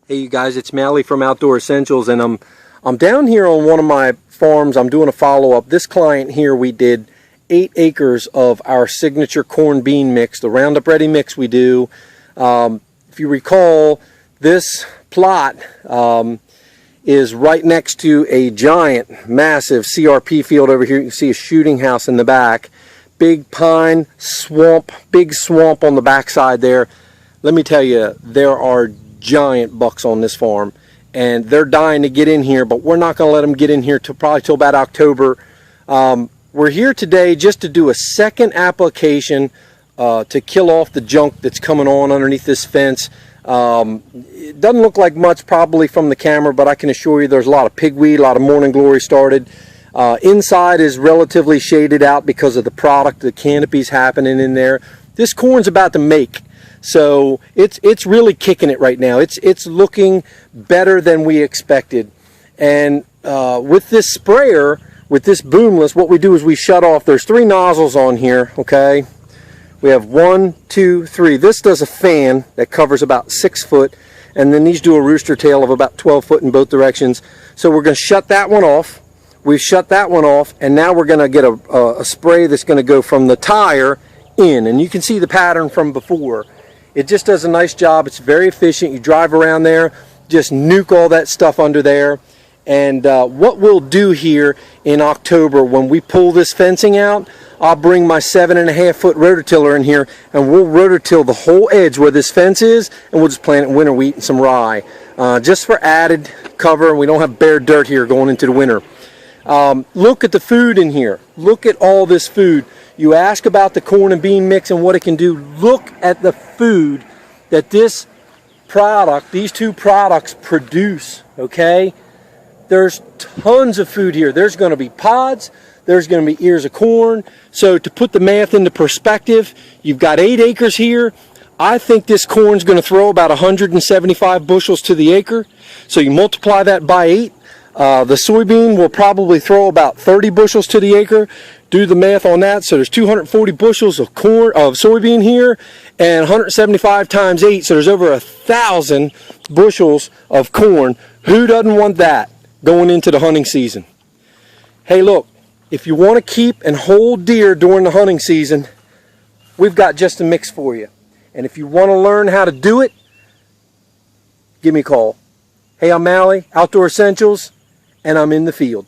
Hey you guys, it's Mally from Outdoor Essentials, and I'm down here on one of my farms. I'm doing a follow-up. This client here, we did 8 acres of our signature corn bean mix, the Roundup Ready mix we do. If you recall, this plot is right next to a giant, massive CRP field over here. You can see a shooting house in the back. Big pine, swamp, big swamp on the backside there. Let me tell you, there are giant bucks on this farm, and they're dying to get in here, but we're not going to let them get in here probably till about October. We're here today just to do a second application to kill off the junk that's coming on underneath this fence. It doesn't look like much probably from the camera, but I can assure you there's a lot of pigweed, a lot of morning glory started. Inside is relatively shaded out because of the product, the canopy's happening in there. This corn's about to make. So it's really kicking it right now. It's looking better than we expected. And with this sprayer, with this boomless, what we do is we shut off. There's 3 nozzles on here, okay? We have 1, 2, 3. This does a fan that covers about 6 foot, and then these do a rooster tail of about 12 foot in both directions. So we're going to shut that one off. We've shut that one off, and now we're going to get a spray that's going to go from the tire in. And you can see the pattern from before. It just does a nice job. It's very efficient. You drive around there, just nuke all that stuff under there. And what we'll do here in October when we pull this fencing out, I'll bring my 7.5 foot rototiller in here, and we'll rototill the whole edge where this fence is, and we'll just plant winter wheat and some rye. Just for added cover, and we don't have bare dirt here going into the winter. Look at the food in here. Look at all this food. You ask about the corn and bean mix and what it can do. Look at the food that this product, these 2 products produce, okay? There's tons of food here. There's going to be pods. There's going to be ears of corn. So to put the math into perspective, you've got 8 acres here. I think this corn's going to throw about 175 bushels to the acre. So you multiply that by 8. The soybean will probably throw about 30 bushels to the acre. Do the math on that. So there's 240 bushels of soybean here, and 175 times 8. So there's over 1,000 bushels of corn. Who doesn't want that going into the hunting season? Hey, look, if you want to keep and hold deer during the hunting season, we've got just a mix for you. And if you want to learn how to do it, give me a call. Hey, I'm Mally, Outdoor Essentials, and I'm in the field.